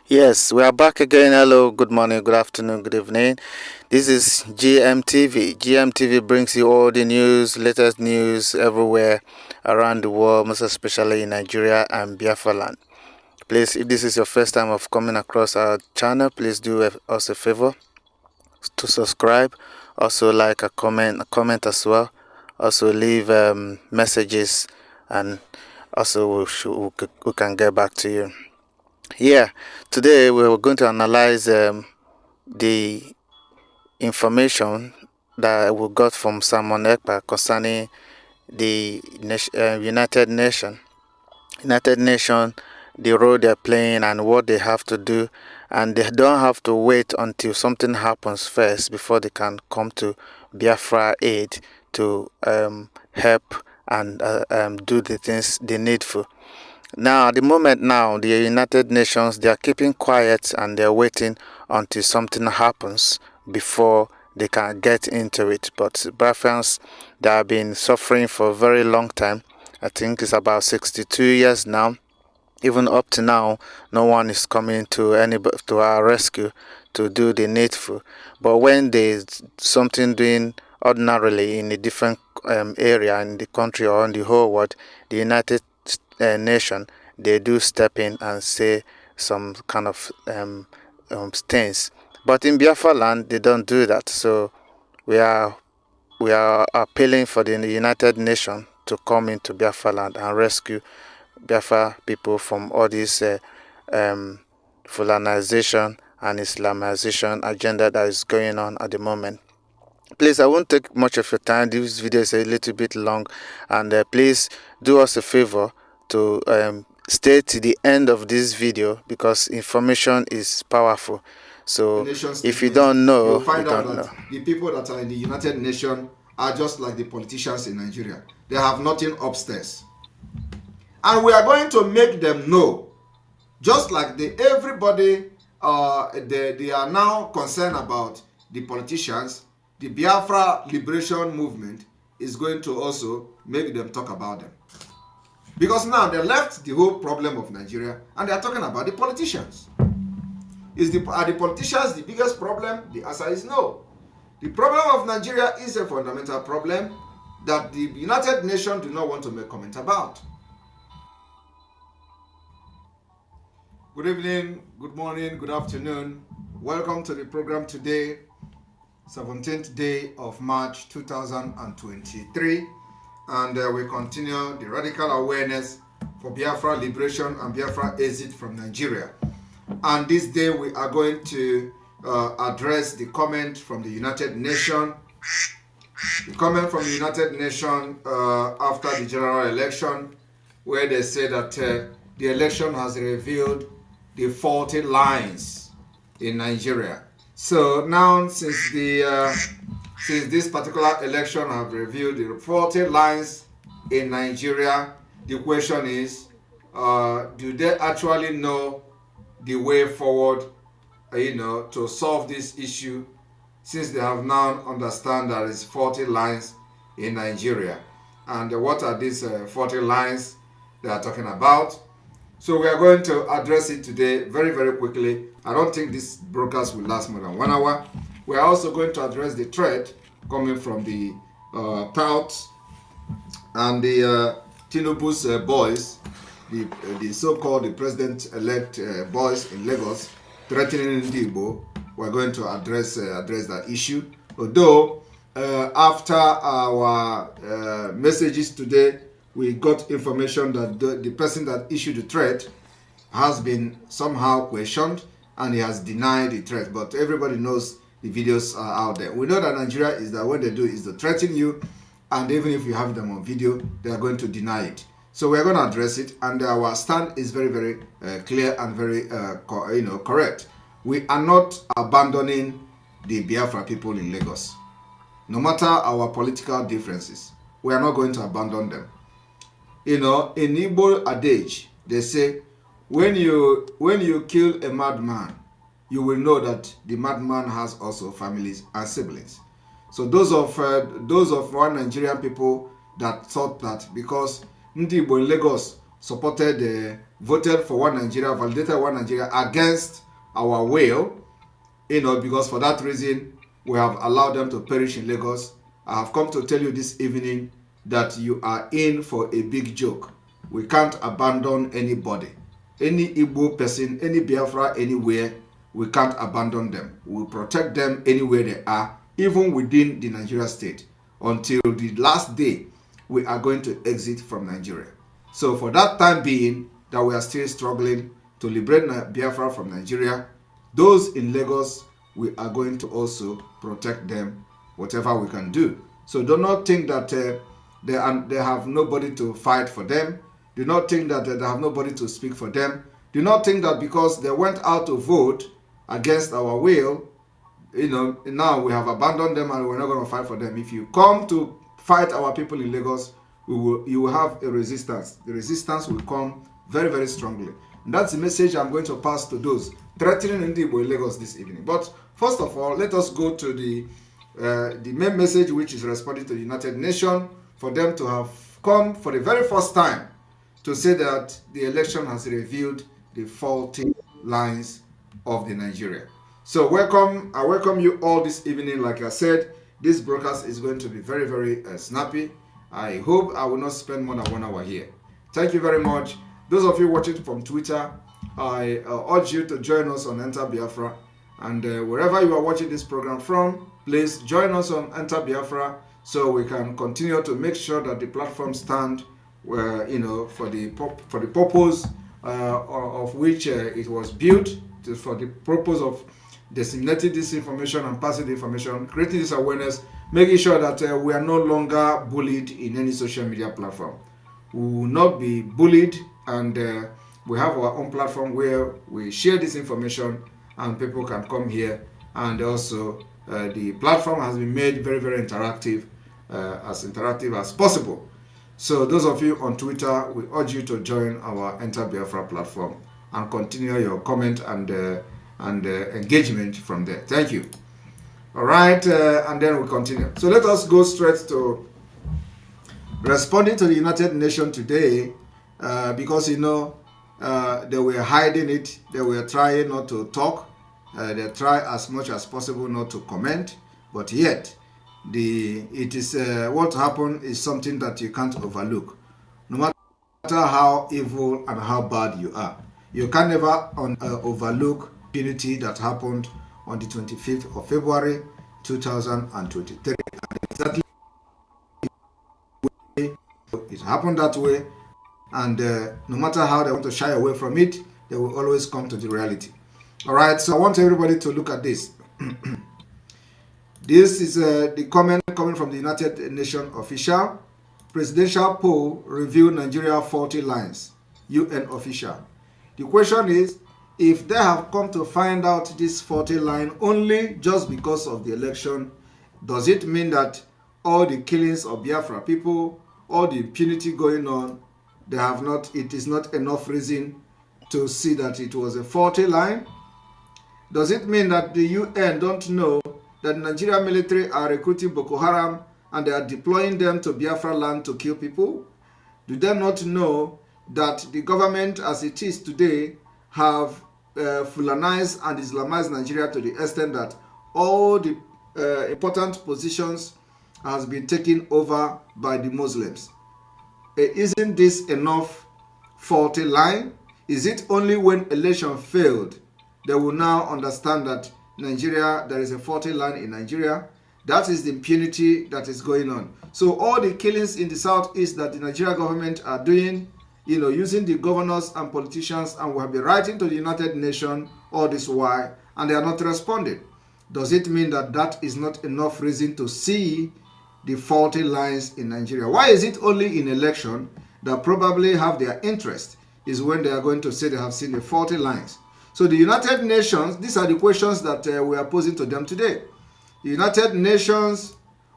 Yes, we are back again. Hello, good morning, good afternoon, good evening. This is GMTV. GMTV brings you all the news, latest news everywhere around the world, most especially in Nigeria and Biafra land. Please, if this is your first time of coming across our channel, please do us a favor to subscribe. Also, like a comment as well. Also, leave messages, and also we can get back to you. Yeah, today we were going to analyze the information that we got from Simon Ekpa concerning the United Nations. United Nations, the role they're playing and what they have to do, and they don't have to wait until something happens first before they can come to Biafra aid to help and do the things they need for. Now, at the moment now, the United Nations, they are keeping quiet and they're waiting until something happens before they can get into it. But Biafrans, they have been suffering for a very long time. I think it's about 62 years now. Even up to now, no one is coming to our rescue to do the needful. But when there's something doing ordinarily in a different area in the country or in the whole world, the United Nation, they do step in and say some kind of things. But in Biafra land, they don't do that. So we are appealing for the United Nations to come into Biafra land and rescue Biafra people from all this Fulanization and Islamization agenda that is going on at the moment. Please, I won't take much of your time. This video is a little bit long, and please do us a favor to stay to the end of this video because information is powerful. So if you don't know, you'll find out that the people that are in the United Nations are just like the politicians in Nigeria. They have nothing upstairs. And we are going to make them know, just like everybody they are now concerned about the politicians, the Biafra liberation movement is going to also make them talk about them. Because now they left the whole problem of Nigeria and they are talking about the politicians. Are the politicians the biggest problem? The answer is no. The problem of Nigeria is a fundamental problem that the United Nations do not want to make comment about. Good evening, good morning, good afternoon. Welcome to the program today, 17th day of March 2023. And we continue the radical awareness for Biafra liberation and Biafra exit from Nigeria. And this day we are going to address the comment from the United Nations. The comment from the United Nations after the general election, where they say that the election has revealed the faulty lines in Nigeria. So now, since this particular election have revealed the faulty lines in Nigeria, the question is, do they actually know the way forward, to solve this issue, since they have now understand there is faulty lines in Nigeria? And what are these faulty lines they are talking about? So we are going to address it today very, very quickly. I don't think this broadcast will last more than 1 hour. We are also going to address the threat coming from the touts and the Tinubu's boys, the so-called the president-elect boys in Lagos threatening Igbo. We're going to address that issue. Although after our messages today, we got information that the person that issued the threat has been somehow questioned and he has denied the threat. But everybody knows the videos are out there. We know that Nigeria is that what they do is to threaten you, and even if you have them on video, they are going to deny it. So we are going to address it, and our stand is very, very clear and very correct. We are not abandoning the Biafra people in Lagos. No matter our political differences, we are not going to abandon them. In Igbo adage, they say, when you kill a madman, you will know that the madman has also families and siblings. So those of one Nigerian people that thought that because Ndi Igbo in Lagos supported voted for one Nigeria, validated one Nigeria against our will, because for that reason, we have allowed them to perish in Lagos. I have come to tell you this evening that you are in for a big joke. We can't abandon anybody. Any Igbo person, any Biafra, anywhere, we can't abandon them. We will protect them anywhere they are, even within the Nigeria state, until the last day we are going to exit from Nigeria. So for that time being, that we are still struggling to liberate Biafra from Nigeria, those in Lagos, we are going to also protect them, whatever we can do. So do not think that they have nobody to fight for them. Do not think that they have nobody to speak for them. Do not think that because they went out to vote against our will, now we have abandoned them and we're not going to fight for them. If you come to fight our people in Lagos, you will have a resistance. The resistance will come very, very strongly. And that's the message I'm going to pass to those threatening Igbo in Lagos this evening. But first of all, let us go to the main message, which is responding to the United Nations, for them to have come for the very first time to say that the election has revealed the faulty lines of the Nigeria. So I welcome you all this evening. Like I said, this broadcast is going to be very, very snappy. I hope I will not spend more than 1 hour here. Thank you very much. Those of you watching from Twitter, I urge you to join us on Enter Biafra. And wherever you are watching this program from, please join us on Enter Biafra so we can continue to make sure that the platform stand for the purpose of which it was built, for the purpose of disseminating this information and passing the information, creating this awareness, making sure that we are no longer bullied in any social media platform. We will not be bullied, and we have our own platform where we share this information and people can come here. And also the platform has been made very, very interactive as possible. So those of you on Twitter, we urge you to join our Enter Biafra platform and continue your comment and engagement from there. Thank you. All right, and then we continue. So let us go straight to responding to the United Nations today, because they were hiding it. They were trying not to talk. They try as much as possible not to comment, but yet what happened is something that you can't overlook. No matter how evil and how bad you are, you can never overlook impunity that happened on the 25th of February 2023. And exactly it happened that way, and no matter how they want to shy away from it, they will always come to the reality. All right, so I want everybody to look at this. This is the comment coming from the United Nations official. Presidential poll revealed Nigeria 40 lines. UN official. The question is, if they have come to find out this 40 line only just because of the election, does it mean that all the killings of Biafra people, all the impunity going on, it is not enough reason to see that it was a 40 line? Does it mean that the UN don't know that the Nigerian military are recruiting Boko Haram and they are deploying them to Biafra land to kill people? Do they not know that the government as it is today have Fulanized and Islamized Nigeria to the extent that all the important positions has been taken over by the Muslims? Isn't this enough 40 line? Is it only when election failed they will now understand that there is a 40 line in Nigeria? That is the impunity that is going on. So all the killings in the southeast that the Nigerian government are doing, using the governors and politicians, and we have been writing to the United Nations all this while, and they are not responding. Does it mean that that is not enough reason to see the 40 lines in Nigeria? Why is it only in election that probably have their interest is when they are going to say they have seen the 40 lines? So the United Nations, these are the questions that we are posing to them today. The United Nations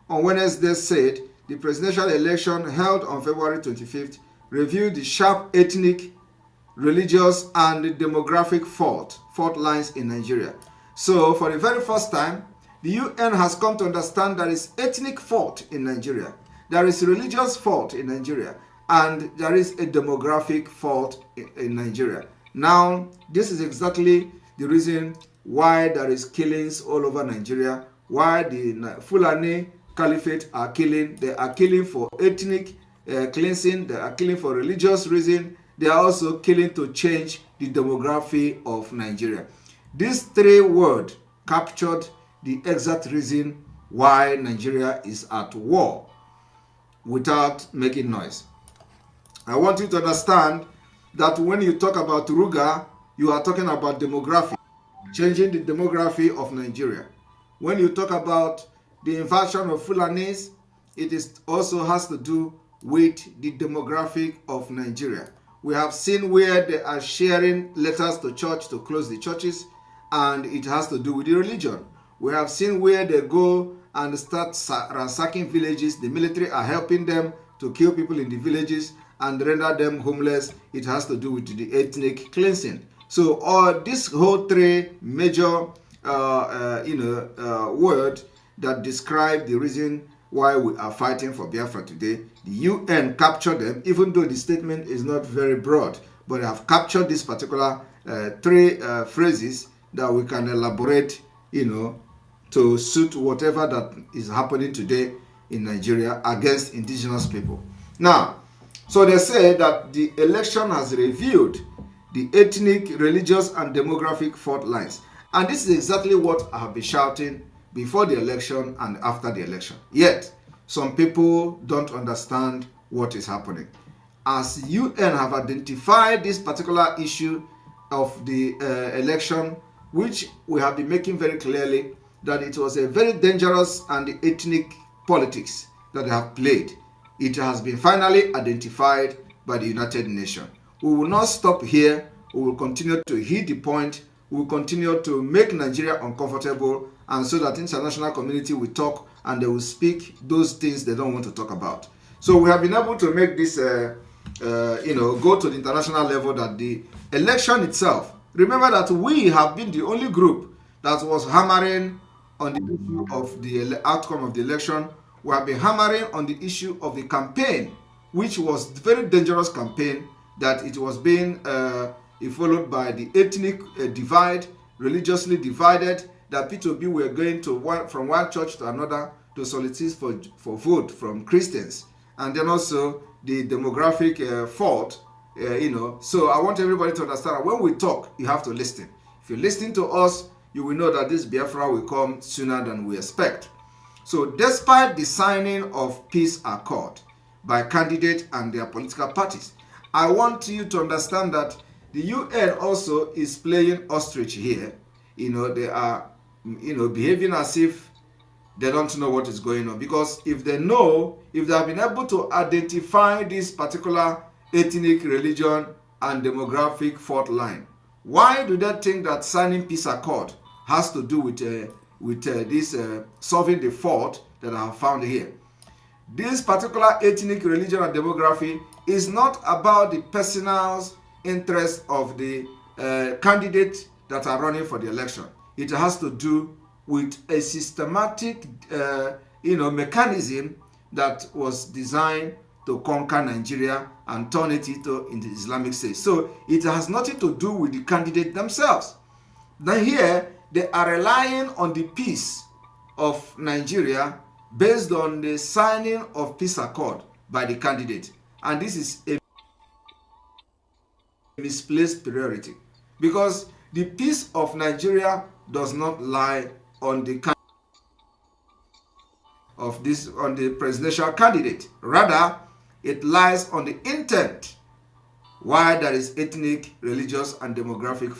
on Wednesday said the presidential election held on February 25th revealed the sharp ethnic, religious, and demographic fault lines in Nigeria. So for the very first time, the UN has come to understand there is ethnic fault in Nigeria. There is religious fault in Nigeria. and there is a demographic fault in Nigeria. Now, this is exactly the reason why there is killings all over Nigeria, why the Fulani Caliphate are killing. They are killing for ethnic cleansing, they are killing for religious reason, they are also killing to change the demography of Nigeria. These three words captured the exact reason why Nigeria is at war without making noise. I want you to understand that when you talk about Ruga, you are talking about demography, changing the demography of Nigeria. When you talk about the invasion of Fulanis, it is also has to do with the demographic of Nigeria. We have seen where they are sharing letters to church to close the churches, and it has to do with the religion. We have seen where they go and start ransacking villages. The military are helping them to kill people in the villages and render them homeless. It has to do with the ethnic cleansing. So this whole three major word that describe the reason why we are fighting for Biafra today, the UN captured them, even though the statement is not very broad, but they have captured this particular three phrases that we can elaborate, to suit whatever that is happening today in Nigeria against indigenous people. Now, so they say that the election has revealed the ethnic, religious, and demographic fault lines. And this is exactly what I have been shouting before the election and after the election. Yet, some people don't understand what is happening. As UN have identified this particular issue of the election, which we have been making very clearly that it was a very dangerous and ethnic politics that they have played. It has been finally identified by the United Nations. We will not stop here. We will continue to hit the point. We will continue to make Nigeria uncomfortable, and so that international community will talk and they will speak those things they don't want to talk about. So we have been able to make this, go to the international level, that the election itself, remember that we have been the only group that was hammering on the issue of the outcome of the election. We have been hammering on the issue of the campaign, which was a very dangerous campaign, that it was being followed by the ethnic divide, religiously divided, that P2B were going from one church to another to solicit for vote from Christians, and then also the demographic fault, So I want everybody to understand that when we talk, you have to listen. If you listen to us, you will know that this Biafra will come sooner than we expect. So despite the signing of peace accord by candidates and their political parties, I want you to understand that the UN also is playing ostrich here. They are, behaving as if they don't know what is going on. Because if they have been able to identify this particular ethnic, religion, and demographic fault line, why do they think that signing peace accord has to do with this solving the fault that I have found here? This particular ethnic, religion, and demography is not about the personal interest of the candidates that are running for the election. It has to do with a systematic mechanism that was designed to conquer Nigeria and turn it into the Islamic State. So it has nothing to do with the candidate themselves. Now here, they are relying on the peace of Nigeria based on the signing of peace accord by the candidate. And this is a misplaced priority, because the peace of Nigeria does not lie on the on the presidential candidate. Rather, it lies on the intent why there is ethnic, religious, and demographic.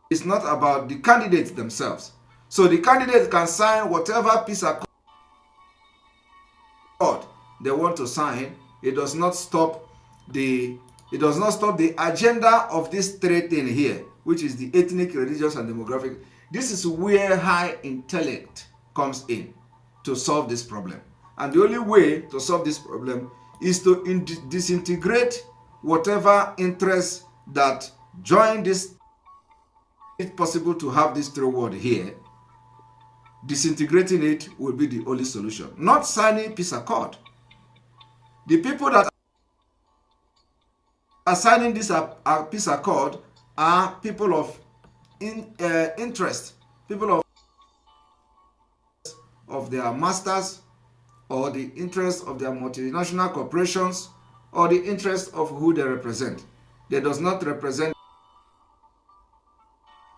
It's not about the candidates themselves. So the candidates can sign whatever peace accord they want to sign. It does not stop the agenda of this three thing here, which is the ethnic, religious, and demographic. This is where high intellect comes in to solve this problem. And the only way to solve this problem is to disintegrate whatever interests that join this. It's possible to have this three word here. Disintegrating it will be the only solution, not signing peace accord. The people that are signing this peace accord are people of interest, people of their masters, or the interest of their multinational corporations, or the interest of who they represent. They does not represent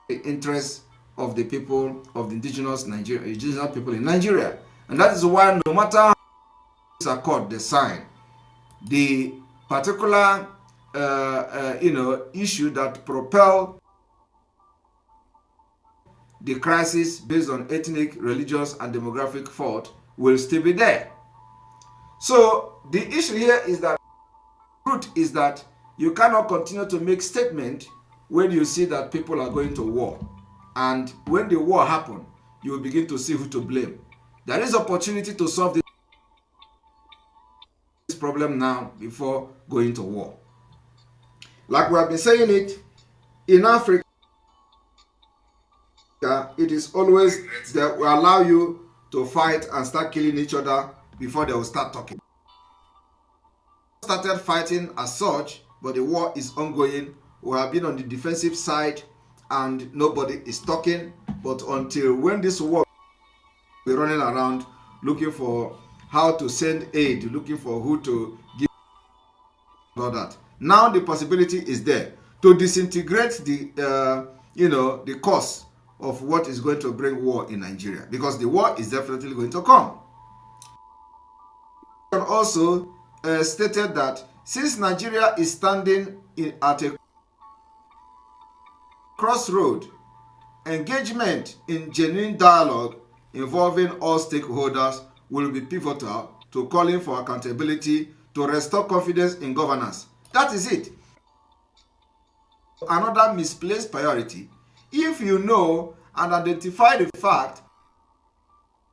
the interest of the people of the indigenous people in Nigeria. And that is why no matter how this accord they sign, the particular issue that propel the crisis based on ethnic, religious, and demographic fault will still be there. So the issue here is that the truth is that you cannot continue to make statements when you see that people are going to war. And when the war happens, you will begin to see who to blame. There is opportunity to solve this problem now before going to war. Like we have been saying it, in Africa, it is always that we allow you to fight and start killing each other before they will start talking. Started fighting as such, but the war is ongoing. We have been on the defensive side and nobody is talking. But until when this war, we're running around looking for how to send aid, looking for who to give all that. Now the possibility is there to disintegrate the cause of what is going to bring war in Nigeria, because the war is definitely going to come. And also stated that since Nigeria is standing at a crossroad, engagement in genuine dialogue involving all stakeholders will be pivotal to calling for accountability to restore confidence in governance. That is it. Another misplaced priority. If you know and identify the fact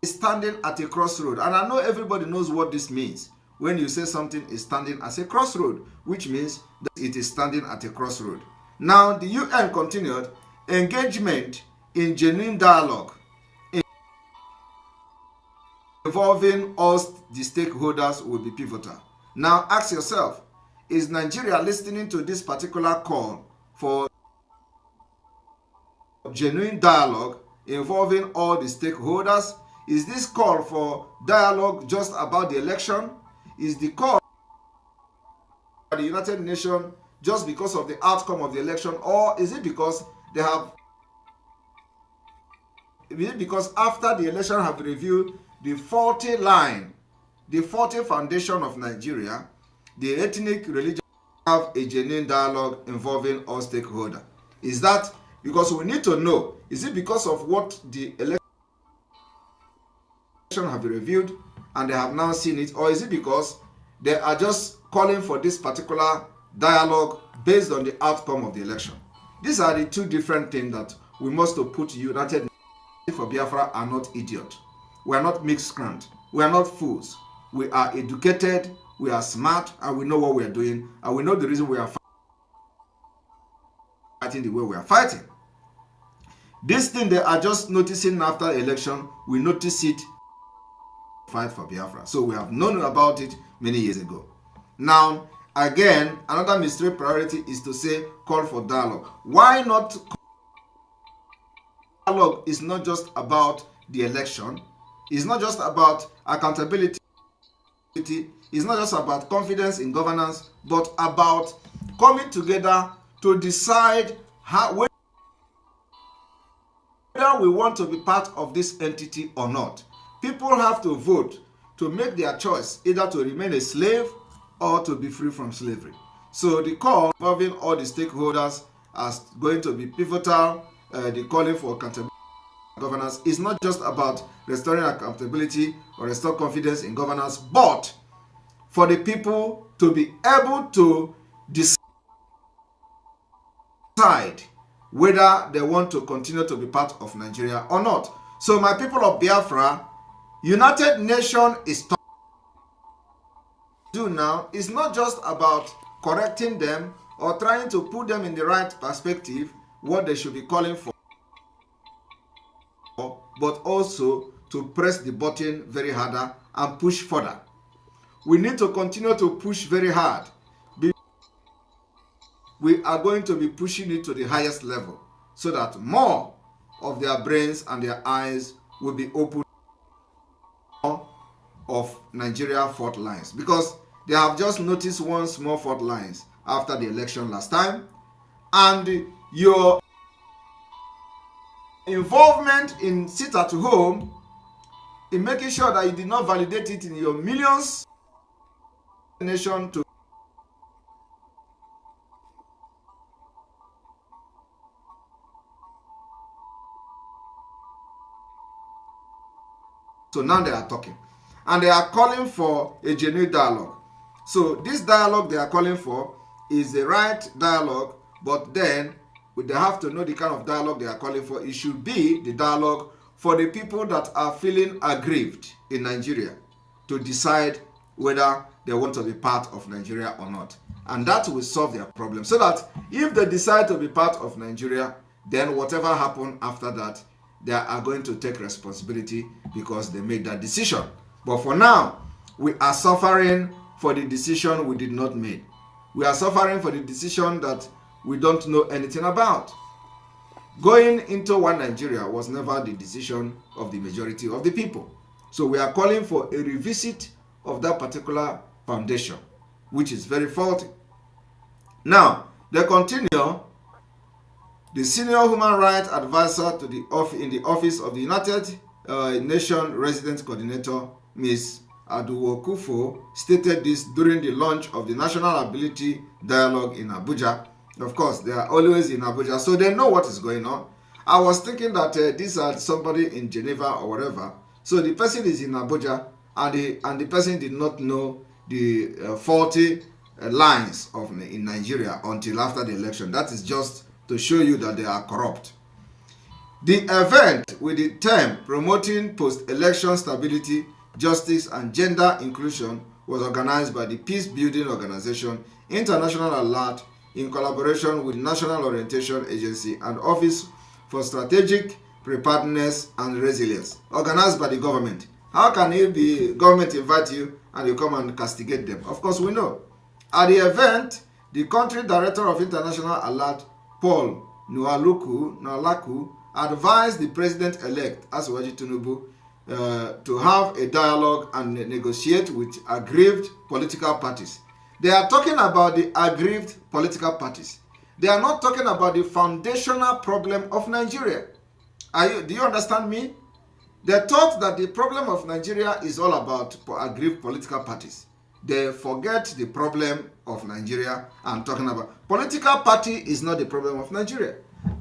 is standing at a crossroad, and I know everybody knows what this means when you say something is standing at a crossroad, which means that it is standing at a crossroad. Now the UN continued, engagement in genuine dialogue involving all the stakeholders will be pivotal. Now ask yourself, is Nigeria listening to this particular call for genuine dialogue involving all the stakeholders? Is this call for dialogue just about the election? Is the call by the United Nations just because of the outcome of the election, or is it because they have, is it because after the election have reviewed the faulty line, the faulty foundation of Nigeria, the ethnic religion, have a genuine dialogue involving all stakeholders? Is that because we need to know, is it because of what the election have reviewed and they have now seen it, or is it because they are just calling for this particular dialogue based on the outcome of the election? These are the two different things that we must put United for Biafra are not idiots. We are not miscreants. We are not fools. We are educated, we are smart, and we know what we are doing, and we know the reason we are fighting the way we are fighting. This thing they are just noticing after election, we notice it fight for Biafra. So we have known about it many years ago. Now, again, another misplaced priority is to say call for dialogue. Why not? Dialogue is not just about the election. It's not just about accountability. It's not just about confidence in governance, but about coming together to decide how, whether we want to be part of this entity or not. People have to vote to make their choice, either to remain a slave or to be free from slavery. So the call involving all the stakeholders is going to be pivotal. The calling for accountability governance is not just about restoring accountability or restore confidence in governance, but for the people to be able to decide whether they want to continue to be part of Nigeria or not. So my people of Biafra, United Nations is do now is not just about correcting them or trying to put them in the right perspective, what they should be calling for, but also to press the button very harder and push further. We need to continue to push very hard. We are going to be pushing it to the highest level so that more of their brains and their eyes will be open of Nigeria fault lines, because they have just noticed one small fault lines after the election last time, and your involvement in sit at home in making sure that you did not validate it in your millions nation to so now they are talking and they are calling for a genuine dialogue. So this dialogue they are calling for is the right dialogue, but then they have to know the kind of dialogue they are calling for. It should be the dialogue for the people that are feeling aggrieved in Nigeria to decide whether they want to be part of Nigeria or not. And that will solve their problem. So that if they decide to be part of Nigeria, then whatever happens after that, they are going to take responsibility because they made that decision. But for now, we are suffering for the decision we did not make. We are suffering for the decision that we don't know anything about. Going into one Nigeria was never the decision of the majority of the people. So we are calling for a revisit of that particular foundation, which is very faulty. Now, they continue. The senior human rights advisor to in the office of the United Nations Resident Coordinator, Ms. Aduwokufo, stated this during the launch of the National Ability Dialogue in Abuja. Of course, they are always in Abuja, so they know what is going on. I was thinking that these are somebody in Geneva or whatever. So the person is in Abuja, and the person did not know the faulty lines in Nigeria until after the election. That is just to show you that they are corrupt. The event with the theme promoting post-election stability, justice and gender inclusion was organized by the peace building organization International Alert in collaboration with National Orientation Agency and Office for Strategic Preparedness and Resilience, organized by the government. How can it be government invite you and you come and castigate them? Of course, we know. At the event, the country director of International Alert, Paul Nwalaku, advised the president-elect, Asiwaju Tinubu, to have a dialogue and negotiate with aggrieved political parties. They are talking about the aggrieved political parties. They are not talking about the foundational problem of Nigeria. Do you understand me? They thought that the problem of Nigeria is all about aggrieved political parties. They forget the problem of Nigeria and talking about political party is not the problem of Nigeria.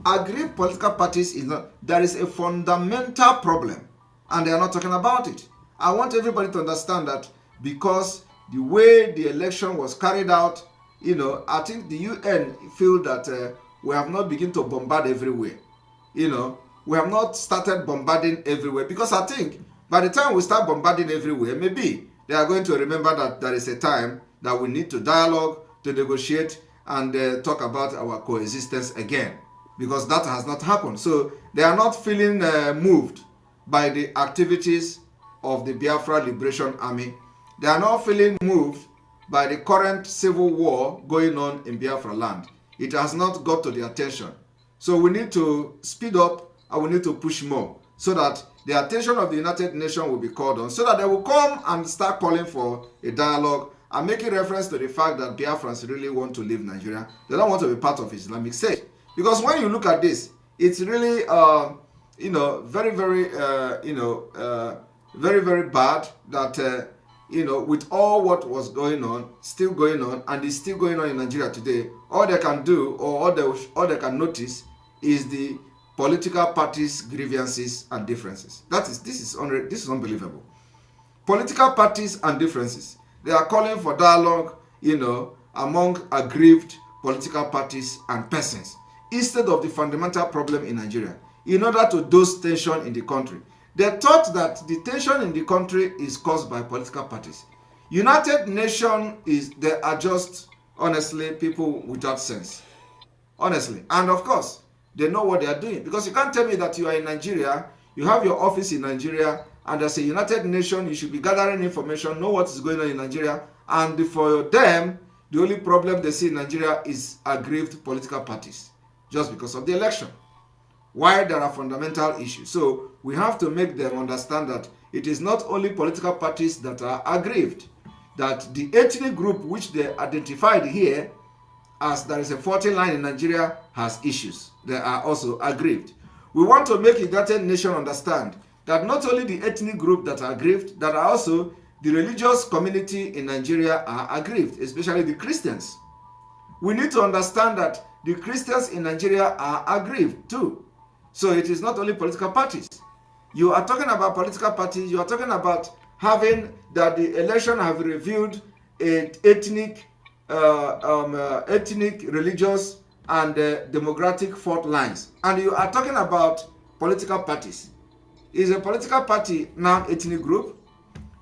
Aggrieved political parties is not. There is a fundamental problem and they are not talking about it. I want everybody to understand that because the way the election was carried out, I think the UN feel that we have not begun to bombard everywhere. We have not started bombarding everywhere because I think by the time we start bombarding everywhere, maybe they are going to remember that there is a time that we need to dialogue, to negotiate, and talk about our coexistence again, because that has not happened. So they are not feeling moved by the activities of the Biafra Liberation Army. They are not feeling moved by the current civil war going on in Biafra land. It has not got to their attention. So we need to speed up and we need to push more so that the attention of the United Nations will be called on, so that they will come and start calling for a dialogue and making reference to the fact that Biafrans really want to leave Nigeria. They don't want to be part of Islamic State. Because when you look at this, it's really, very, very, very, very bad that, with all what was going on, still going on, and is still going on in Nigeria today, all they can do or all they can notice is the political parties' grievances and differences. This is unbelievable. Political parties and differences. They are calling for dialogue, among aggrieved political parties and persons, instead of the fundamental problem in Nigeria, in order to dose tension in the country. They thought that the tension in the country is caused by political parties. United Nations they are just, honestly, people without sense. Honestly. And of course, they know what they are doing. Because you can't tell me that you are in Nigeria, you have your office in Nigeria, and as a United Nation, you should be gathering information, know what is going on in Nigeria. And for them, the only problem they see in Nigeria is aggrieved political parties just because of the election. Why there are fundamental issues. So we have to make them understand that it is not only political parties that are aggrieved, that the ethnic group which they identified here as there is a faulty line in Nigeria has issues. They are also aggrieved. We want to make the United Nations understand that not only the ethnic group that are aggrieved, that are also the religious community in Nigeria are aggrieved, especially the Christians. We need to understand that the Christians in Nigeria are aggrieved too. So it is not only political parties. You are talking about political parties, you are talking about having that the election have revealed ethnic, religious, and demographic fault lines. And you are talking about political parties. Is a political party now ethnic group?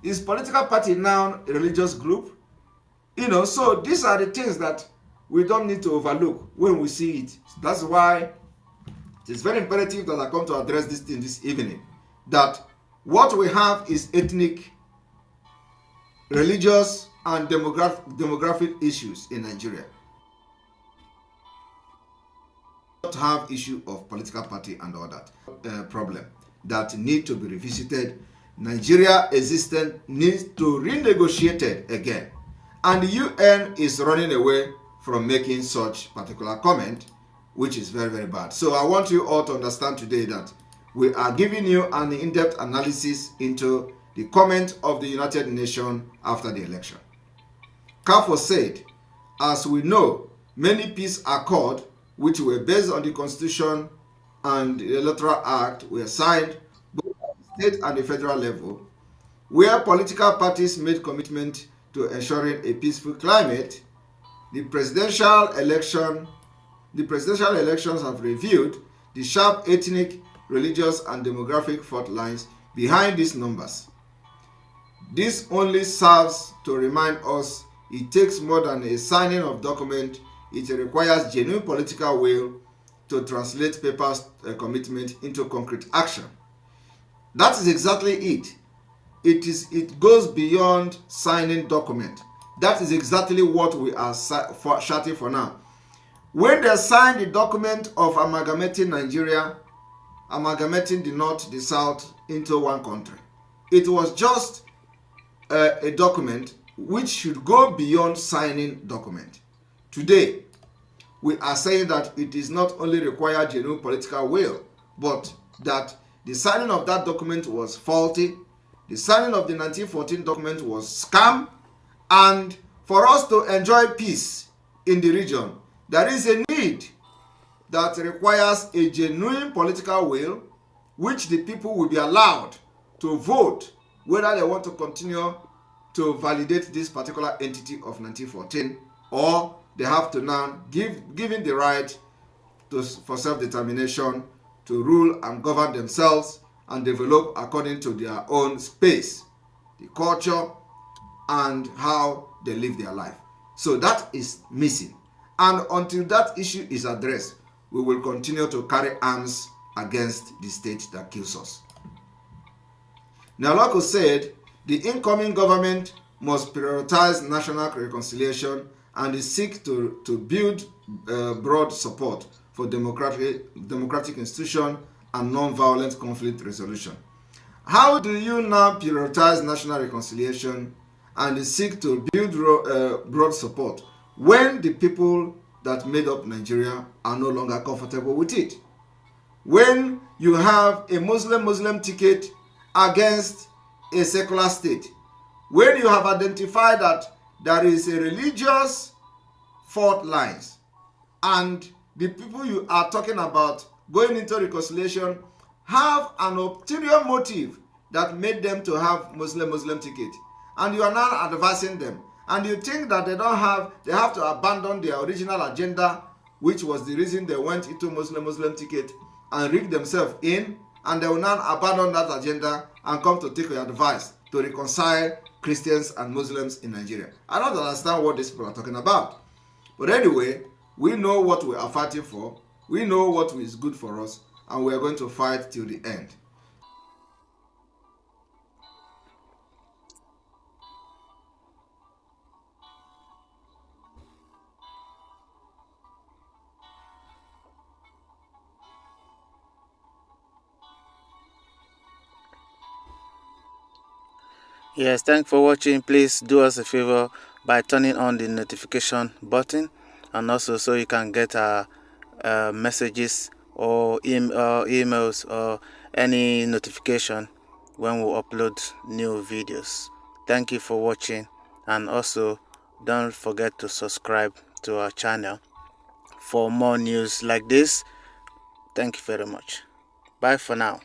Is political party now a religious group? So these are the things that we don't need to overlook when we see it. That's why it is very imperative that I come to address this thing this evening. That what we have is ethnic, religious, and demographic issues in Nigeria. We don't have issue of political party and all that problem that need to be revisited. Nigeria existence needs to renegotiate again, and the UN is running away from making such particular comment, which is very, very bad. So I want you all to understand today that we are giving you an in-depth analysis into the comment of the United Nations after the election. CAFO said, as we know, many peace accords which were based on the Constitution and the Electoral Act were signed both at the state and the federal level, where political parties made commitment to ensuring a peaceful climate. The presidential elections have revealed the sharp ethnic, religious, and demographic fault lines behind these numbers. This only serves to remind us it takes more than a signing of document. It requires genuine political will to translate papers' commitment into concrete action. That is exactly it. It goes beyond signing document. That is exactly what we are shouting for now. When they signed the document of amalgamating Nigeria, amalgamating the North, the South into one country, it was just a document which should go beyond signing document. Today, we are saying that it is not only required genuine political will, but that the signing of that document was faulty, the signing of the 1914 document was scam, and for us to enjoy peace in the region, there is a need that requires a genuine political will, which the people will be allowed to vote whether they want to continue to validate this particular entity of 1914, or they have to now given the right for self-determination to rule and govern themselves and develop according to their own space, the culture, and how they live their life. So that is missing. And until that issue is addressed, we will continue to carry arms against the state that kills us. Nyaloko said the incoming government must prioritize national reconciliation and seek to build broad support for democratic institutions and non-violent conflict resolution. How do you now prioritize national reconciliation and seek to build broad support when the people that made up Nigeria are no longer comfortable with it? When you have a Muslim ticket against a secular state, when you have identified that there is a religious fault lines, and the people you are talking about going into reconciliation have an ulterior motive that made them to have Muslim ticket, and you are now advising them, and you think that they have to abandon their original agenda, which was the reason they went into Muslim ticket and rigged themselves in, and they will now abandon that agenda and come to take your advice to reconcile Christians and Muslims in Nigeria. I don't understand what these people are talking about. But anyway, we know what we are fighting for. We know what is good for us, and we are going to fight till the end. Yes, thanks for watching. Please do us a favor by turning on the notification button, and also so you can get our messages or emails or any notification when we upload new videos. Thank you for watching, and also don't forget to subscribe to our channel for more news like this. Thank you very much. Bye for now.